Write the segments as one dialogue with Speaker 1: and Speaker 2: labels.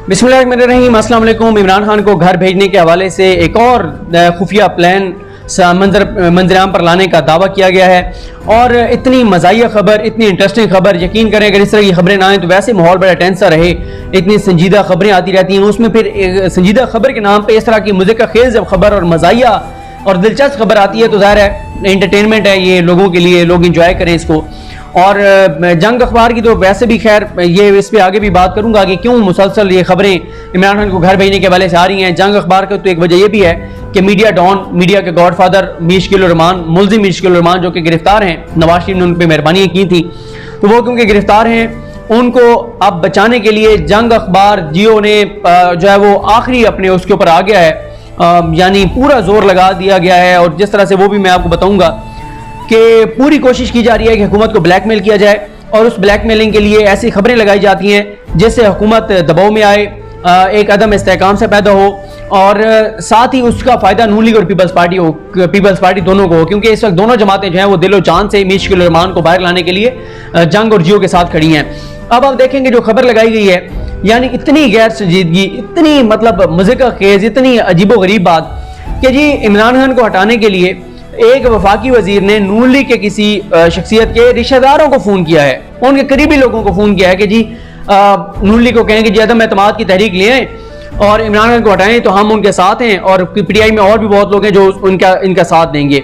Speaker 1: बिस्मिल्लाहिर्रहमानिर्रहीम। अस्सलाम वालेकुम। इमरान खान को घर भेजने के हवाले से एक और खुफिया प्लान मंजराम पर लाने का दावा किया गया है और इतनी मज़ाहिया खबर, इतनी इंटरेस्टिंग खबर, यकीन करें अगर इस तरह की खबरें ना आएँ तो वैसे माहौल बड़ा टेंस सा रहे। इतनी संजीदा खबरें आती रहती हैं, उसमें फिर संजीदा खबर के नाम पे इस तरह की मुज़िका खेज़ जब खबर और मज़ाहिया और दिलचस्प खबर आती है तो ज़ाहिर है एंटरटेनमेंट है ये लोगों के लिए, लोग इंजॉय करें इसको। और जंग अखबार की तो वैसे भी खैर ये इस पे आगे भी बात करूंगा कि क्यों मुसलसल ये खबरें इमरान खान को घर भेजने के हवाले से आ रही हैं। जंग अखबार का तो एक वजह ये भी है कि मीडिया डॉन, मीडिया के गॉडफादर मुल्ज़िम मीशकिल रहमान जो कि गिरफ्तार हैं, नवाज शरीफ ने उन पर मेहरबानी की थी, तो वो क्योंकि गिरफ्तार हैं उनको अब बचाने के लिए जंग अखबार जियो ने जो है वो आखिरी अपने उसके ऊपर आ गया है, यानी पूरा जोर लगा दिया गया है। और जिस तरह से वो भी मैं आपको बताऊंगा कि पूरी कोशिश की जा रही है कि हुकूमत को ब्लैकमेल किया जाए और उस ब्लैकमेलिंग के लिए ऐसी खबरें लगाई जाती हैं जिससे हुकूमत दबाव में आए, एक अदम इस्तेहकाम से पैदा हो और साथ ही उसका फायदा नून लीग और पीपल्स पार्टी दोनों को हो, क्योंकि इस वक्त दोनों जमातें जो हैं वो दिलो जान से मुश्किल रहमान को बाहर लाने के लिए जंग और जियो के साथ खड़ी हैं। अब आप देखेंगे जो खबर लगाई गई है, यानी इतनी गैर संजीदगी, इतनी मतलब मुज़िका खेज, इतनी अजीबोगरीब बात कि जी इमरान खान को हटाने के लिए एक वफाकी वजीर ने नून लीग के किसी शख्सियत के रिश्तेदारों को फोन किया है, उनके करीबी लोगों को फोन किया है कि जी नून लीग को कहें कि जी अदम एतमाद की तहरीक ले आए और इमरान खान को हटाएं तो हम उनके साथ हैं, और पीटीआई में और भी बहुत लोग हैं जो इनका साथ देंगे।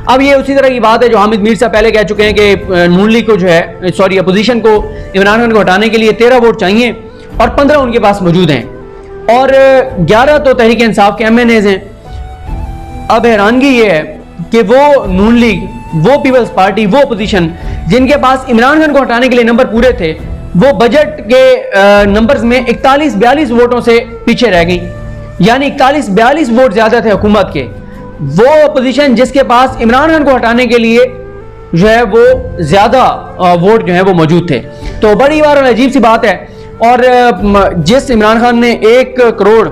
Speaker 1: अब ये उसी तरह की बात है जो हामिद मीर साहब पहले कह चुके हैं कि नून लीग को जो है अपोजिशन को इमरान खान को हटाने के लिए 13 वोट चाहिए और 15 उनके पास मौजूद हैं और 11 तो तहरीक इंसाफ के MNAs हैं। अब हैरानगी ये है कि वो नून लीग, वो पीपल्स पार्टी, वो अपोजिशन जिनके पास इमरान खान को हटाने के लिए नंबर पूरे थे, वो बजट के नंबर्स में 41-42 वोटों से पीछे रह गई, यानी 41-42 वोट ज्यादा थे हुकूमत के। वो अपोजिशन जिसके पास इमरान खान को हटाने के लिए जो है वो ज्यादा वोट जो है वो मौजूद थे। तो बड़ी बार अजीब सी बात है। और जिस इमरान खान ने 1 करोड़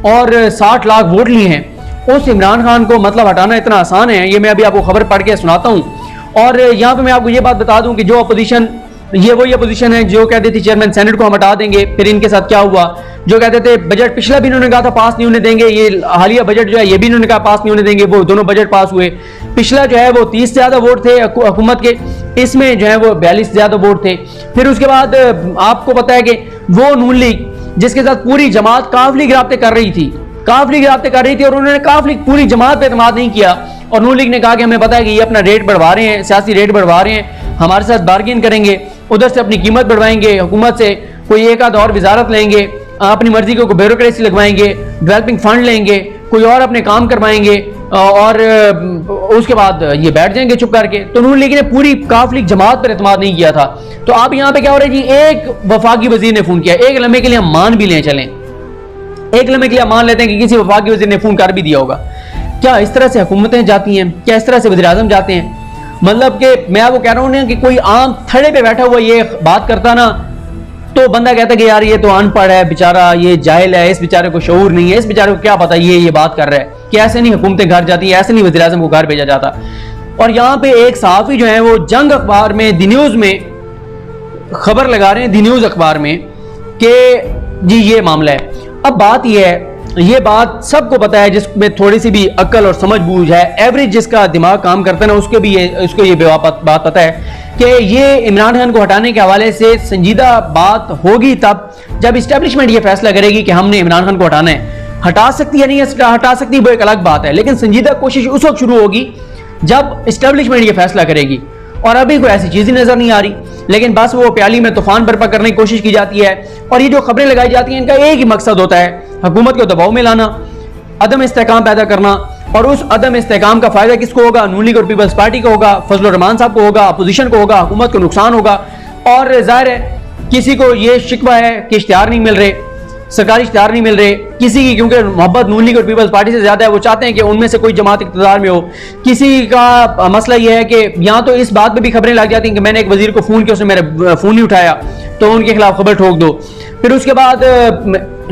Speaker 1: और 60 लाख वोट लिए हैं, उस इमरान खान को मतलब हटाना इतना आसान है, ये मैं अभी आपको खबर पढ़ के सुनाता हूँ। और यहाँ पे मैं आपको ये बात बता दूं कि जो अपोजिशन, ये वही अपोजिशन है जो कहते थे चेयरमैन सेनेट को हम हटा देंगे, फिर इनके साथ क्या हुआ, जो कहते थे बजट पिछला भी इन्होंने कहा था पास नहीं होने देंगे, ये हालिया बजट जो है ये भी इन्होंने कहा पास नहीं होने देंगे, वो दोनों बजट पास हुए। पिछला जो है वो 30 से ज्यादा वोट थे हुकूमत के, इसमें जो है वो 42 से ज्यादा वोट थे। फिर उसके बाद आपको पता है कि वो नून लीग जिसके साथ पूरी जमात काफिली गिराबते कर रही थी और उन्होंने काफिली पूरी जमात पे एतमाद नहीं किया, और नून लीग ने कहा कि हमें पता है कि ये अपना रेट बढ़वा रहे हैं, सियासी रेट बढ़वा रहे हैं, हमारे साथ बार्गेन करेंगे, उधर से अपनी कीमत बढ़वाएंगे, हुकूमत से कोई एक आध और वजारत लेंगे, अपनी मर्जी को ब्यूरोक्रेसी लगवाएंगे, डेवलपिंग फंड लेंगे, कोई और अपने काम करवाएंगे और उसके बाद ये बैठ जाएंगे चुप करके। तो नून लीग ने पूरी काफिली जमात पर एतमाद नहीं किया था। तो आप यहाँ पे क्या हो रहा है जी, एक वफाकी वजीर ने फोन किया, एक लम्हे के लिए हम मान भी लें, चलें एक लम्हे के लिए मान लेते हैं कि किसी वफाकी वजीर ने फोन कर भी दिया होगा। क्या इस तरह से हुकूमतें जाती हैं? क्या इस तरह से वज़ीर आज़म जाते हैं? मतलब कि मैं आपको कह रहा हूँ ना कि कोई आम थड़े पे बैठा हुआ ये बात करता ना, तो बंदा कहता कि यार ये तो अनपढ़ है बेचारा, ये जाहिल है, इस बेचारे को शऊर नहीं है, इस बेचारे को क्या पता ये बात कर रहा है कि ऐसे नहीं हुकूमतें घर जाती है, ऐसे नहीं वज़ीर आज़म को घर भेजा जाता। और यहाँ पे एक सहाफ़ी जो है वो जंग अखबार में, दी न्यूज़ में खबर लगा रहे हैं, दी न्यूज़ अखबार में, कि जी ये मामला है। अब बात यह है, ये बात सबको पता है जिसमें थोड़ी सी भी अक्ल और समझ बूझ है, एवरेज जिसका दिमाग काम करता है ना, उसको ये बात पता है कि ये इमरान खान को हटाने के हवाले से संजीदा बात होगी तब जब इस्टेब्लिशमेंट ये फैसला करेगी कि हमने इमरान खान को हटाना है। हटा सकती है, नहीं हटा सकती, वो एक अलग बात है, लेकिन संजीदा कोशिश उस वक्त शुरू होगी जब इस्टेब्लिशमेंट ये फैसला करेगी। और अभी कोई ऐसी चीज ही नजर नहीं आ रही, लेकिन बस वो प्याली में तूफान बर्पा करने की कोशिश की जाती है। और ये जो खबरें लगाई जाती हैं, इनका एक ही मकसद होता है, हुकूमत को दबाव में लाना, अदम इस्तेहकाम पैदा करना। और उस अदम इस्तेहकाम का फायदा किसको होगा? नून लीग और पीपल्स पार्टी को होगा, फजल रहमान साहब को होगा, अपोजिशन को होगा, हुकूमत को नुकसान होगा। और जाहिर है किसी को ये शिकवा है कि इश्तिहार नहीं मिल रहे, सरकारी इश्तिहार नहीं मिल रहे किसी की, क्योंकि मोहब्बत नून लीग और पीपल्स पार्टी से ज्यादा है, वो चाहते हैं कि उनमें से कोई जमात इक़्तिदार में हो। किसी का मसला ये है कि यहाँ तो इस बात पे भी खबरें लग जाती हैं कि मैंने एक वजीर को फोन किया, उसने मेरा फोन नहीं उठाया, तो उनके खिलाफ खबर ठोक दो। फिर उसके बाद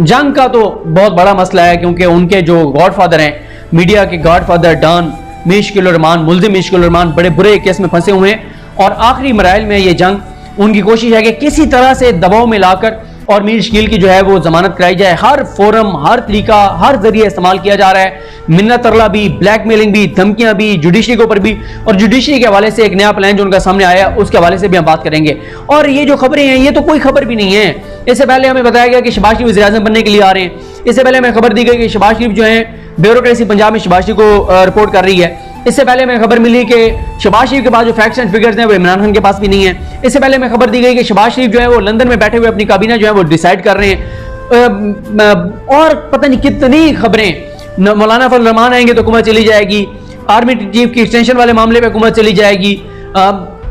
Speaker 1: जंग का तो बहुत बड़ा मसला है, क्योंकि उनके जो गॉडफादर हैं, मीडिया के गॉडफादर डॉन मुल्ज़िम मुश्किल रहमान बड़े बुरे केस में फंसे हुए हैं, और आखिरी मराइल में ये जंग उनकी कोशिश है कि किसी तरह से दबाव में लाकर और मीर शकील की जो है वो जमानत कराई जाए। हर फोरम, हर तरीका, हर जरिए इस्तेमाल किया जा रहा है, मिन्नत तरला भी, ब्लैकमेलिंग भी, धमकियां भी, जुडिशरी के ऊपर भी। और जुडिशरी के हवाले से एक नया प्लान जो उनका सामने आया उसके हवाले से भी हम बात करेंगे। और ये जो खबरें हैं ये तो कोई खबर भी नहीं है। इससे पहले हमें बताया गया कि शहबाज शरीफ वज़ीर-ए-आज़म बनने के लिए आ रहे हैं। इससे पहले हमें खबर दी गई कि शहबाज शरीफ जो है ब्यूरोक्रेसी पंजाब में शहबाज शरीफ को रिपोर्ट कर रही है। इससे पहले हमें खबर मिली कि शहबाज शरीफ के पास जो फैक्ट्स एंड फिगर्स हैं वो इमरान खान के पास भी नहीं है। इससे पहले हमें खबर दी गई कि शहबाज शरीफ जो है वो लंदन में बैठे हुए अपनी काबीना जो है वो डिसाइड कर रहे हैं। और पता नहीं कितनी खबरें, मौलाना फजल रहमान आएंगे तो हुकूमत चली जाएगी, आर्मी चीफ की एक्सटेंशन वाले मामले में हुकूमत चली जाएगी,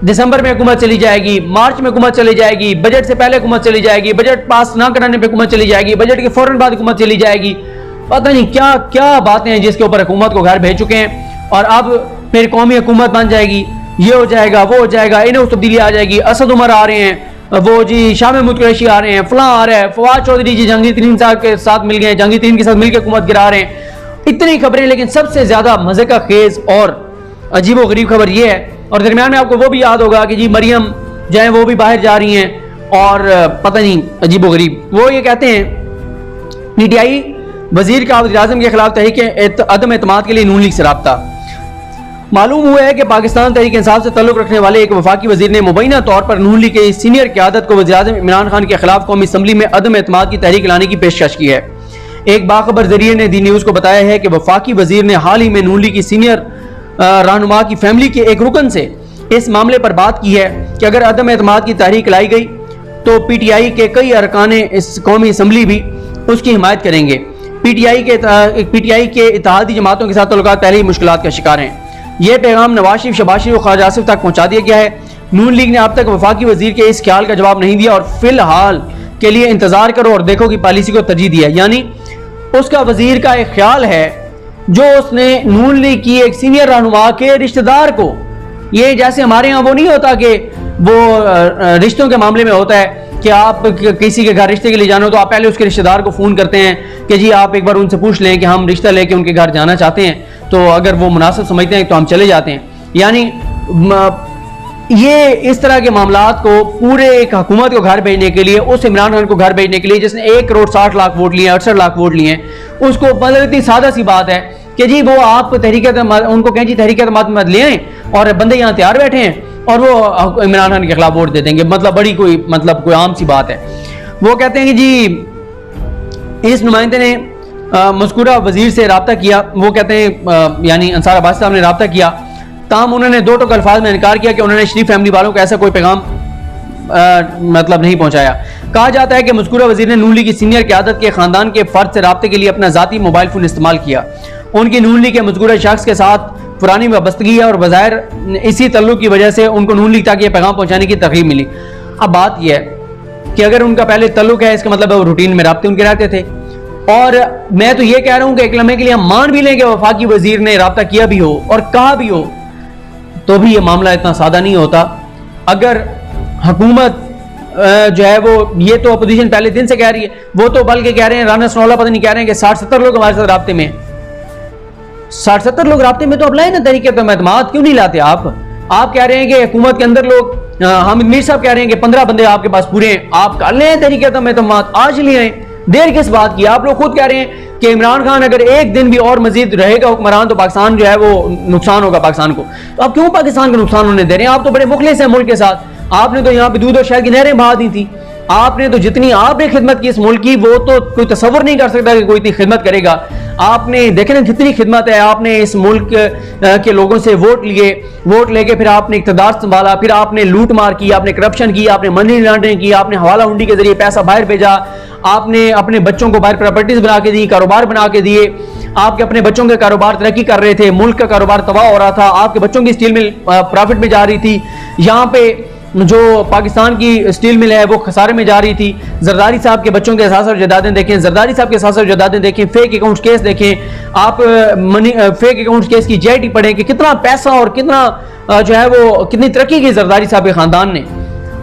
Speaker 1: दिसंबर में हुकूमत चली जाएगी, मार्च में हुकूमत चली जाएगी, बजट से पहले हुकूमत चली जाएगी, बजट पास ना कराने पे हुकूमत चली जाएगी, बजट के फौरन बाद हुकूमत चली जाएगी। पता नहीं क्या क्या बातें हैं जिसके ऊपर हुकूमत को घर भेज चुके हैं। और अब फिर कौमी हुकूमत बन जाएगी, ये हो जाएगा, वो हो जाएगा, इन्हें उस तब्दीली आ जाएगी, असद उमर आ रहे हैं, वो जी शाह महमूद कुरैशी आ रहे हैं, फलां आ रहा है, फवाद चौधरी जी जहांगीर तरीन साहब के साथ मिल गए, जहांगीर तरीन के साथ मिलकर हुकूमत गिरा रहे हैं। इतनी खबरें, लेकिन सबसे ज्यादा मजे का खेज और अजीब व गरीब खबर ये है। और दरमियान में आपको वो भी याद होगा कि जी मरियम जो है वो भी बाहर जा रही हैं और पता नहीं अजीब व गरीब, वो ये कहते हैं पीटीआई वजीर का वज़ीर-ए-आज़म के खिलाफ तहरीक अदम एतमाद के लिए नून लीग से राब्ता। मालूम हुआ है कि पाकिस्तान तहरीक इंसाफ से तल्लुक रखने वाले एक वफाकी वजीर ने मुबैना तौर पर नून लीग के सीनियर क़यादत को वज़ीर-ए-आज़म इमरान खान के खिलाफ कौमी असम्बली में अदम एतमाद की तहरीक लाने की पेशकश की है। एक बाखबर जरिए ने दी न्यूज़ को बताया है कि वफाकी वजीर ने हाल ही में नून लीग की सीनियर रहनुमा की फैमिली के एक रुकन से इस मामले पर बात की है कि अगर अदम एतमाद की तहरीक लाई गई तो पीटीआई के कई अरकान इस कौमी असम्बली भी उसकी हिमायत करेंगे। पीटीआई के इत्तेहादी जमातों के साथ तल्लुकात पहले ही मुश्किलात का शिकार हैं। यह पैगाम नवाज शरीफ, शहबाज शरीफ और ख्वाजा आसिफ तक पहुंचा दिया गया है। नून लीग ने अब तक वफाकी वजीर के इस ख्याल का जवाब नहीं दिया और फिलहाल के लिए इंतजार करो और देखो की पॉलिसी को तरजीह दिया। यानी उसका वजीर का एक ख्याल है जो उसने नून लीग की एक सीनियर रहनुमा के रिश्तेदार को, ये जैसे हमारे यहाँ वो नहीं होता कि वो रिश्तों के मामले में होता है कि आप किसी के घर रिश्ते के लिए जाना हो तो आप पहले उसके रिश्तेदार को फ़ोन करते हैं कि जी आप एक बार उनसे पूछ लें कि हम रिश्ता लेके उनके घर जाना चाहते हैं, तो अगर वो मुनासिब समझते हैं तो हम चले जाते हैं। यानी ये इस तरह के मामलात को पूरे एक हुकूमत को घर भेजने के लिए, उस इमरान खान को घर भेजने के लिए जिसने 1 करोड़ 60 लाख वोट लिए, 68 लाख वोट लिए हैं, उसको मतलब इतनी सादा सी बात है कि जी वो आप उनको कहें जी तहरीक मत ले आए और बंदे यहाँ तैयार बैठे हैं और वो इमरान खान के खिलाफ वोट दे देंगे। मतलब बड़ी कोई आम सी बात है। वो कहते हैं कि जी इस नुमाइंदे ने मज़कूरा वजीर से रब्ता किया। वो कहते हैं यानी अंसार अब्बासी साहब ने रब्ता किया, ताहम उन्होंने 2 टोक अल्फाज में इनकार किया कि उन्होंने शरीफ फैमिली वालों को ऐसा कोई पैगाम मतलब नहीं पहुंचाया। कहा जाता है कि मज़कूरा वजीर ने नून लीग की सीनियर क़यादत के खानदान के फर्द से रब्ते के लिए अपना ज़ाती मोबाइल फ़ोन इस्तेमाल किया। उनकी नून लीग के मज़कूरा शख्स के साथ पुरानी वाबस्तगी है और बज़ाहिर इसी तल्लुक की वजह से उनको नून लीग तक ये पैगाम पहुंचाने की तरगीब मिली। अब बात यह है कि अगर उनका पहले तल्लुक है, इसका मतलब है वो रूटीन में रब्ते उनके रहते थे। और मैं तो ये कह रहा हूं कि एक लम्हे के लिए हम मान भी लें कि वफाकी वजीर ने रब्ता किया भी हो और कहा भी हो, तो भी ये मामला इतना सादा नहीं होता। अगर हुकूमत जो है वो, ये तो अपोजिशन पहले दिन से कह रही है, वो तो बल्कि कह रहे हैं, राना सनौला पता नहीं कह रहे हैं कि 60-70 लोग हमारे साथ राब्ते में, 60-70 लोग राब्ते में, तो अब लाए ना तरीके एतमाद क्यों नहीं लाते आप कह रहे हैं कि हुकूमत के अंदर लोग, हामिद मीर साहब कह रहे हैं कि 15 बंदे आपके पास पूरे हैं, आप कर लें तरीके एतमाद, आज लिए आए, देर किस बात की। आप लोग खुद कह रहे हैं कि इमरान खान अगर एक दिन भी और मजीद रहेगा हुक्मरान तो पाकिस्तान जो है वो नुकसान होगा पाकिस्तान को। तो आप क्यों पाकिस्तान को नुकसान होने दे रहे हैं? आप तो बड़े मुखलिस हैं मुल्क के साथ। आपने तो यहाँ पे दूध और शहद की नहरें बहा दी थी। आपने तो जितनी आपने खिदमत की इस मुल्क की, वो तो कोई तसव्वुर नहीं कर सकता कि कोई इतनी खिदमत करेगा। आपने देखे ना कितनी खिदमत है। आपने इस मुल्क के लोगों से वोट लिए, वोट लेके फिर आपने इक़्तिदार संभाला, फिर आपने लूट मार की, आपने करप्शन की, आपने मनी लॉन्ड्रिंग की, आपने हवाला हुंडी के जरिए पैसा बाहर भेजा, आपने अपने बच्चों को बाहर प्रॉपर्टीज बना के दी, कारोबार बना के दिए। आपके अपने बच्चों के कारोबार तरक्की कर रहे थे, मुल्क का कारोबार तबाह हो रहा था, आपके बच्चों की स्टील मिल प्रॉफिट में जा रही थी, यहाँ पे जो पाकिस्तान की स्टील मिल है वो खसारे में जा रही थी। जरदारी साहब के बच्चों के एहसास और जदादें देखें, जरदारी साहब के एहसास और जदादें देखें, फेक अकाउंट्स केस देखें, आप फेक अकाउंट्स केस की जेटी पढ़ें कि कितना पैसा और कितना जो है वो कितनी तरक्की की जरदारी साहब के खानदान ने।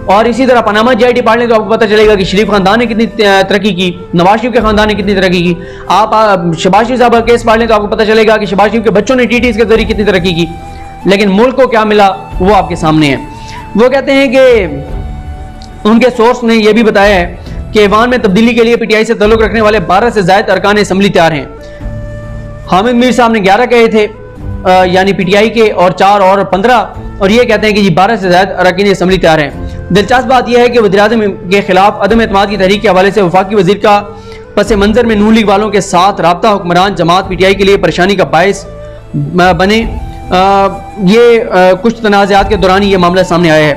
Speaker 1: और इसी तरह पनामा जेटी पढ़ लें तो आपको पता चलेगा कि शरीफ खानदान ने कितनी तरक्की की, नवाज शरीफ के खानदान ने कितनी तरक्की की। आप शहबाज शरीफ साहब का केस पढ़ लें तो आपको पता चलेगा कि शहबाज शरीफ के बच्चों ने टीटीज के जरिए कितनी तरक्की की। लेकिन मुल्क को क्या मिला वो आपके सामने है। वो कहते हैं कि उनके सोर्स ने यह भी बताया है कि ईवान में तब्दीली के लिए PTI से ताल्लुक रखने वाले 12 से ज़ायद अरकान असम्बली तैयार हैं। हामिद मीर साहब ने 11 कहे थे यानी PTI के, और 4 और 15, और ये कहते हैं कि जी 12 से ज़ायद अरकान असम्बली तैयार हैं। दिलचस्प बात यह है कि वज़ीर-ए-आज़म के खिलाफ अदम एतमाद की तहरीक के हवाले से वफाकी वज़ीर का पस मंज़र में नून लीग वालों के साथ रब्ता हुक्मरान जमात PTI के लिए परेशानी का बायस बने। कुछ तनाज़ात के दौरान ये मामला सामने आया है।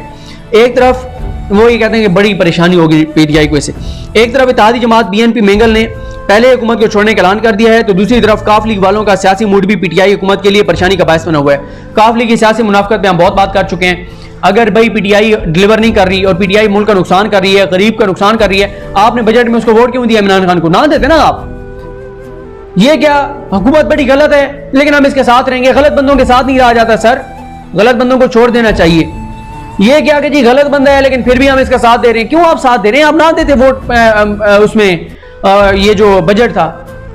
Speaker 1: एक तरफ वो ये कहते हैं कि बड़ी परेशानी होगी PTI को इससे, एक तरफ इत्तेहादी जमात BNP मेंगल ने पहले हुकूमत को छोड़ने का ऐलान कर दिया है, तो दूसरी तरफ काफ लीग वालों का सियासी मूड भी PTI हुकूमत के लिए परेशानी का बायस बना हुआ है। काफ लीग की सियासी मुनाफकत पे हम बहुत बात कर चुके हैं। अगर भाई PTI डिलीवर नहीं कर रही और PTI मुल्क का नुकसान कर रही है, गरीब का नुकसान कर रही है, आपने बजट में उसको वोट क्यों दिया? इमरान खान को ना देते ना आप। ये क्या हुकूमत बड़ी गलत है लेकिन हम इसके साथ रहेंगे? गलत बंदों के साथ नहीं रहा जाता सर, गलत बंदों को छोड़ देना चाहिए। ये क्या कि जी गलत बंदा है लेकिन फिर भी हम इसका साथ दे रहे हैं। क्यों आप साथ दे रहे हैं? आप ना देते वोट उसमें ये जो बजट था।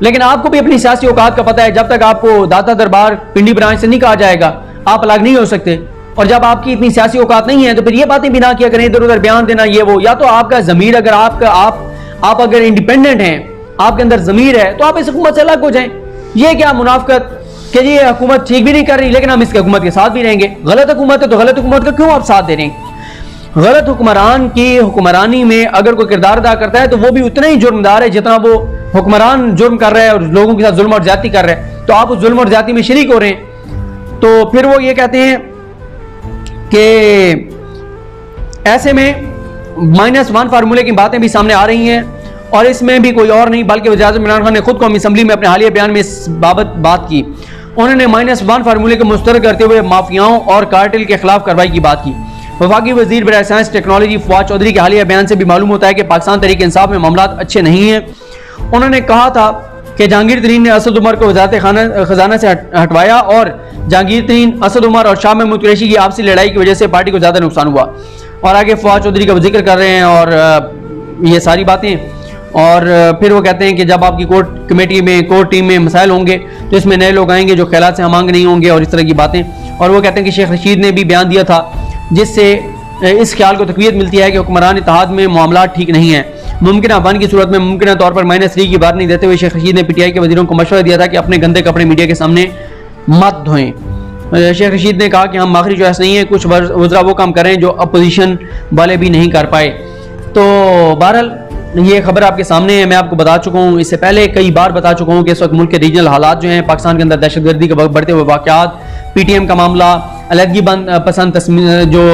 Speaker 1: लेकिन आपको भी अपनी सियासी औकात का पता है, जब तक आपको दाता दरबार पिंडी ब्रांच से नहीं कहा जाएगा आप अलग नहीं हो सकते। और जब आपकी इतनी सियासी औकात नहीं है तो फिर ये बातें भी ना किया करें, इधर उधर बयान देना ये वो। या तो आपका ज़मीर, अगर आप अगर इंडिपेंडेंट हैं, आपके अंदर ज़मीर है, तो आप इस हुकूमत से अलग हो जाएं। ये क्या मुनाफकत कि जी हुकूमत ठीक भी नहीं कर रही लेकिन हम इसके हुकूमत के साथ भी रहेंगे। गलत हुकूमत है तो गलत हुकूमत का क्यों आप साथ दे रहे हैं? गलत हुक्मरान की हुक्मरानी में अगर कोई किरदार अदा करता है तो वो भी उतना ही जुर्मदार है जितना वो हुक्मरान जुर्म कर रहा है और लोगों के साथ जुल्म और ज्यादती कर रहा है। तो आप उस जुल्म और ज्यादती में शरीक हो रहे हैं। तो फिर वो ये कहते हैं कि ऐसे में -1 फार्मूले की बातें भी सामने आ रही हैं, और इसमें भी कोई और नहीं बल्कि वज़ीर-ए-आज़म इमरान खान ने खुद कौमी असम्बली में अपने हालिया बयान में इस बात की। उन्होंने -1 फार्मूले को मुस्तरद करते हुए माफियाओं और कार्टेल के खिलाफ कार्रवाई की बात की। वफाकी वज़ीर बराए साइंस टेक्नोलॉजी फवाद चौधरी के हालिया बयान से भी मालूम होता है कि पाकिस्तान तहरीक इंसाफ में मामला अच्छे नहीं हैं। उन्होंने कहा था कि जहांगीर तरीन ने असद उमर को वज़ारत खजाना से हटवाया और जहांगीर तरीन, असद उमर और शाह महमूद कुरैशी की आपसी लड़ाई की वजह से पार्टी को ज़्यादा नुकसान हुआ। और आगे फवाद चौधरी का जिक्र कर रहे हैं और ये सारी बातें। और फिर वो कहते हैं कि जब आपकी कोर्ट कमेटी में, कोर्ट टीम में मसाइल होंगे तो इसमें नए लोग आएंगे जो ख्यालात से हमांग नहीं होंगे और इस तरह की बातें। और वो कहते हैं कि शेख रशीद ने भी बयान दिया था जिससे इस ख्याल को तक़वियत मिलती है कि हुक्मरान इत्तेहाद में मामला ठीक नहीं है। मुमकिन वन की सूरत में मुमकिन तौर पर -3 की बात नहीं देते हुए शेख रशीद ने PTI के वज़ीरों को मशवरा दिया था कि अपने गंदे कपड़े मीडिया के सामने मत धोएं। शेख रशीद ने कहा कि हम आखिरी चॉइस नहीं है, कुछ वज़रा वो काम करें जो अपोजिशन वाले भी नहीं कर पाए। तो बहरहाल ये खबर आपके सामने है। मैं आपको बता चुका हूँ, इससे पहले कई बार बता चुका हूँ कि इस वक्त मुल्क के रीजनल हालात जो हैं, पाकिस्तान के अंदर दहशतगर्दी के बढ़ते हुए वाक़यात, PTM का मामला, अलहदगी पसंद जो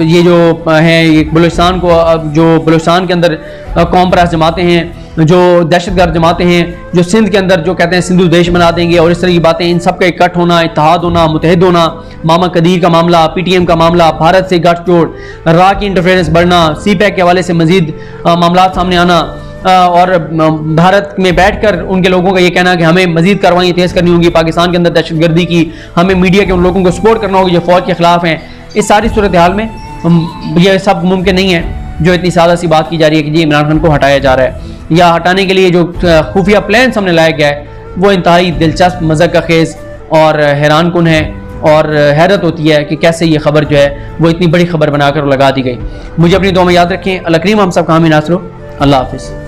Speaker 1: ये जो है बलूचिस्तान को, जो बलूचिस्तान के अंदर कौम परस्त जमातें हैं, जो दहशतगर्द जमातें हैं, जो सिंध के अंदर जो कहते हैं सिंधु देश बना देंगे और इस तरह की बातें, इन सब का इकट्ठ होना, इत्तेहाद होना, मुतहद होना, मामा कदीर का मामला, PTM का मामला, भारत से गठजोड़, रा की इंटरफेरेंस बढ़ना, CPEC के हवाले से मजीद मामला सामने आना, और भारत में बैठकर उनके लोगों का ये कहना कि हमें मजीद कार्रवाई तेज़ करनी होगी पाकिस्तान के अंदर दहशतगर्दी की, हमें मीडिया के उन लोगों को सपोर्ट करना होगा जो फ़ौज के खिलाफ हैं। इस सारी सूरत हाल में यह सब मुमकिन नहीं है जो इतनी सादा सी बात की जा रही है कि जी इमरान खान को हटाया जा रहा है, या हटाने के लिए जो खुफिया प्लान सामने लाया गया है वो इंतहाई दिलचस्प, मज़ाक का खेज़ और हैरान कुन है। और हैरत होती है कि कैसे ये खबर जो है वो इतनी बड़ी खबर बनाकर लगा दी गई। मुझे अपनी दुआ में याद रखें। अल्लाह करीम हम सब का हामी नासरो। अल्लाह हाफिज़।